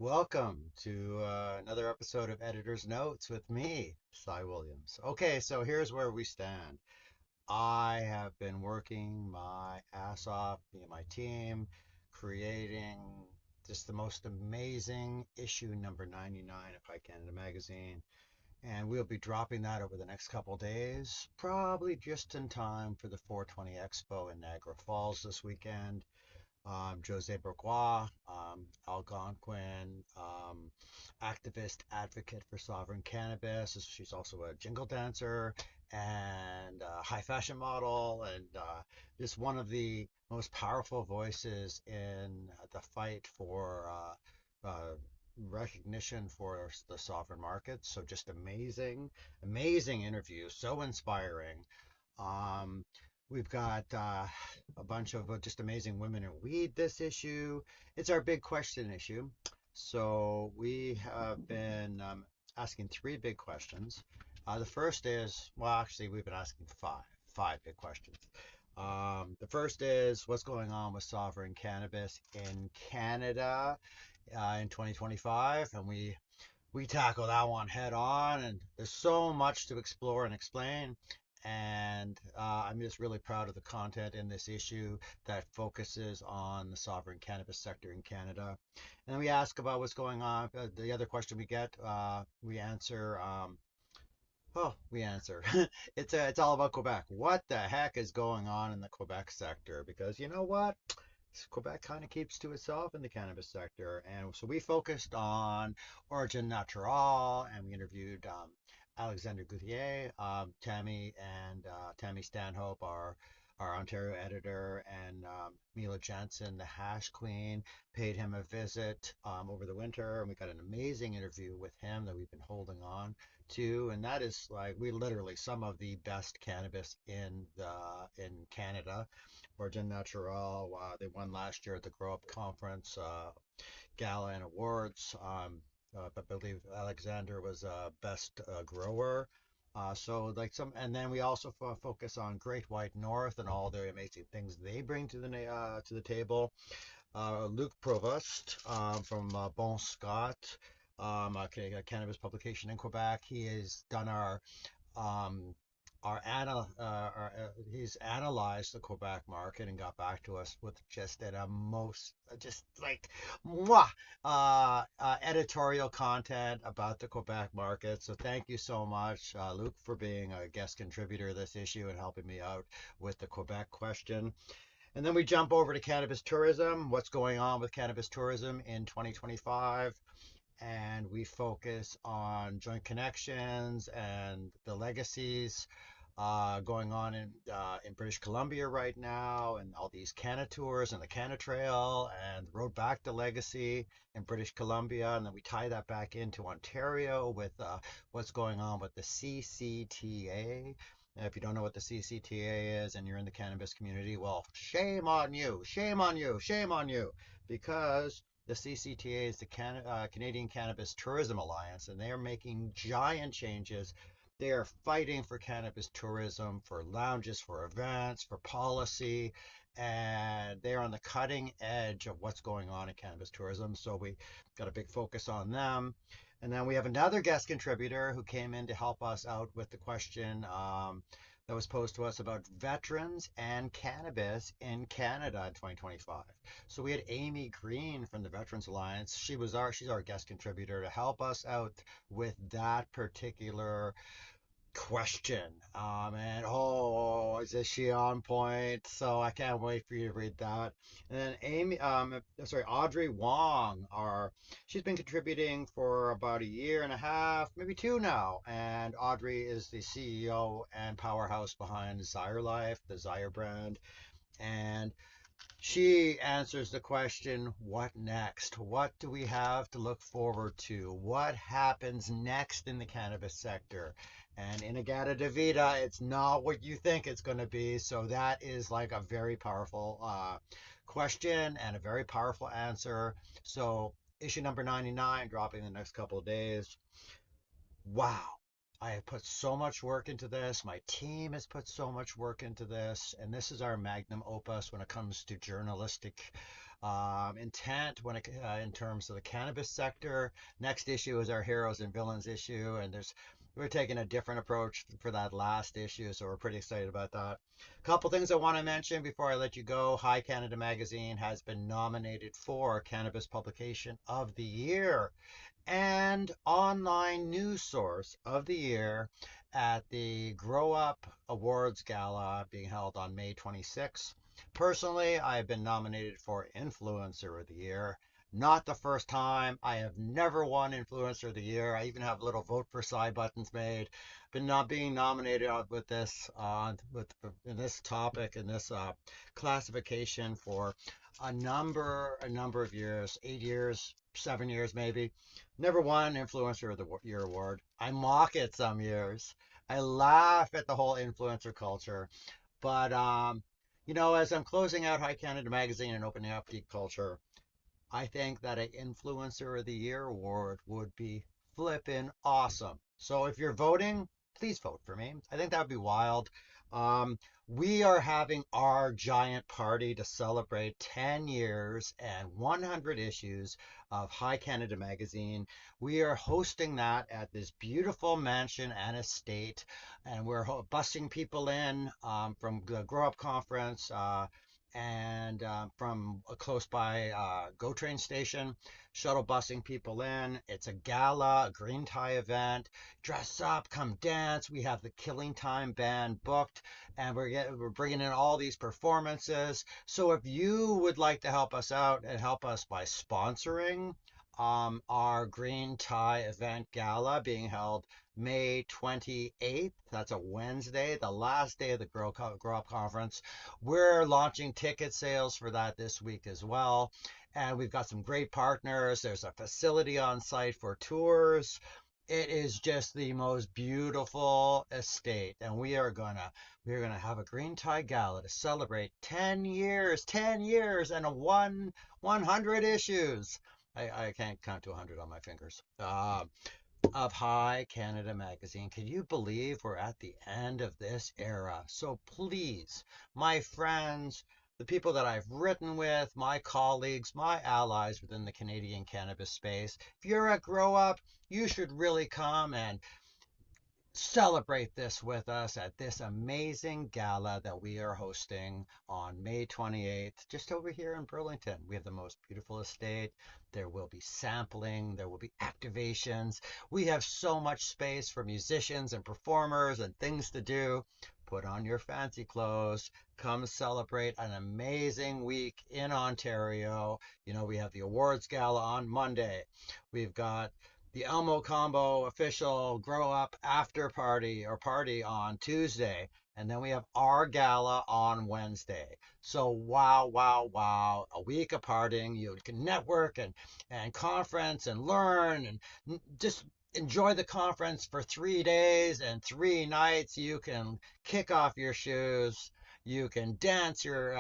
Welcome to another episode of Editor's Notes with me, Cy Williams. Okay, so here's where we stand. I have been working my ass off, me and my team, creating just the most amazing issue number 99 of High Canada Magazine. And we'll be dropping that over the next couple days, probably just in time for the 420 Expo in Niagara Falls this weekend. Jose Bourgois, Algonquin, activist, advocate for sovereign cannabis. She's also a jingle dancer and a high fashion model, and just one of the most powerful voices in the fight for recognition for the sovereign market. So just amazing, amazing interview, so inspiring. Um, we've got a bunch of just amazing women in weed this issue. It's our big question issue. So we have been asking three big questions. The first is, well, actually, we've been asking five big questions. The first is what's going on with sovereign cannabis in Canada in 2025, and we tackle that one head on. And there's so much to explore and explain. And I'm just really proud of the content in this issue that focuses on the sovereign cannabis sector in Canada. And then we ask about what's going on. The other question we get, we answer. We answer. It's all about Quebec. What the heck is going on in the Quebec sector? Because you know what? Quebec kind of keeps to itself in the cannabis sector. And so we focused on Origin Natural and we interviewed Alexander Gouthier, Tammy Stanhope, our Ontario editor, and Mila Jensen, the hash queen, paid him a visit over the winter. And we got an amazing interview with him that we've been holding on to. And that is like, we literally some of the best cannabis in Canada. Origin Natural. They won last year at the Growup conference, gala and awards. But I believe Alexander was best grower. So like some, and then we also focus on Great White North and all the amazing things they bring to the table. Luc Provost from Bon Scott, a cannabis publication in Quebec. He has done um, he's analyzed the Quebec market and got back to us with just at a most just like mwah, editorial content about the Quebec market. So thank you so much, Luke, for being a guest contributor to this issue and helping me out with the Quebec question. And then we jump over to cannabis tourism. What's going on with cannabis tourism in 2025? And we focus on joint connections and the legacies going on in British Columbia right now, and all these Canna tours and the Canna Trail and the road back to Legacy in British Columbia, and then we tie that back into Ontario with what's going on with the CCTA. And if you don't know what the CCTA is and you're in the cannabis community, well, shame on you, shame on you, shame on you, because the CCTA is the Canadian Cannabis Tourism Alliance, and they are making giant changes. They are fighting for cannabis tourism, for lounges, for events, for policy, and they are on the cutting edge of what's going on in cannabis tourism. So we got a big focus on them. And then we have another guest contributor who came in to help us out with the question that was posed to us about veterans and cannabis in Canada in 2025. So we had Amy Green from the Veterans Alliance. She's our guest contributor to help us out with that particular question. And is she on point? So I can't wait for you to read that. And then Audrey Wong, she's been contributing for about a year and a half, maybe two now. And Audrey is the CEO and powerhouse behind Zyre Life, the Zyre brand. And she answers the question, what next? What do we have to look forward to? What happens next in the cannabis sector? And in Agata Davida, it's not what you think it's going to be. So that is like a very powerful question and a very powerful answer. So issue number 99 dropping in the next couple of days. Wow. I have put so much work into this. My team has put so much work into this. And this is our magnum opus when it comes to journalistic intent in terms of the cannabis sector. Next issue is our heroes and villains issue, and we're taking a different approach for that last issue, so we're pretty excited about that. A couple things I want to mention before I let you go. High Canada Magazine has been nominated for Cannabis Publication of the Year and Online News Source of the Year at the Growup Awards Gala being held on May 26th. Personally, I have been nominated for Influencer of the Year. Not the first time. I have never won Influencer of the Year. I even have little vote for side buttons made. Been not being nominated with this in this topic in this classification for a number of years, 8 years, 7 years maybe. Never won Influencer of the Year award. I mock it some years. I laugh at the whole influencer culture. But as I'm closing out High Canada Magazine and opening up geek culture, I think that an Influencer of the Year award would be flippin' awesome. So if you're voting, please vote for me. I think that would be wild. We are having our giant party to celebrate 10 years and 100 issues of High Canada Magazine. We are hosting that at this beautiful mansion and estate, and we're busing people in from the Growup conference. And from a close by GO train station, shuttle busing people in. It's a gala, a green tie event. Dress up, come dance. We have the Killing Time band booked, and we're bringing in all these performances. So if you would like to help us out and help us by sponsoring our green tie event gala being held May 28th. That's a Wednesday, the last day of the Grow Up Conference. We're launching ticket sales for that this week as well. And we've got some great partners. There's a facility on site for tours. It is just the most beautiful estate. And we're gonna have a green tie gala to celebrate 10 years and 100 issues. I can't count to 100 on my fingers. Of High Canada Magazine. Can you believe we're at the end of this era? So please, my friends, the people that I've written with, my colleagues, my allies within the Canadian cannabis space, if you're at Growup, you should really come and celebrate this with us at this amazing gala that we are hosting on May 28th, just over here in Burlington. We have the most beautiful estate. There will be sampling, there will be activations. We have so much space for musicians and performers and things to do. Put on your fancy clothes. Come celebrate an amazing week in Ontario. We have the awards gala on Monday. We've got the Elmo Combo official Grow Up after party or party on Tuesday. And then we have our gala on Wednesday. So wow, wow, wow. A week of partying. You can network and conference and learn and just enjoy the conference for 3 days and 3 nights. You can kick off your shoes. You can dance your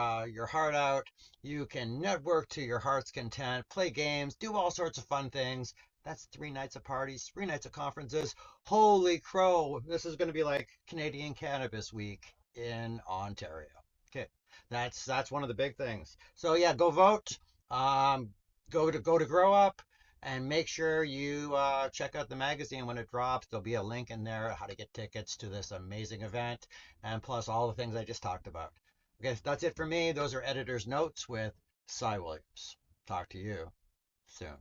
heart out. You can network to your heart's content, play games, do all sorts of fun things. That's 3 nights of parties, 3 nights of conferences. Holy crow, this is going to be like Canadian Cannabis Week in Ontario. Okay, that's one of the big things. So yeah, go vote. Um, go to Grow Up and make sure you check out the magazine when it drops. There'll be a link in there how to get tickets to this amazing event, and plus all the things I just talked about. Okay, so that's it for me. Those are editor's notes with Cy Williams. Talk to you soon.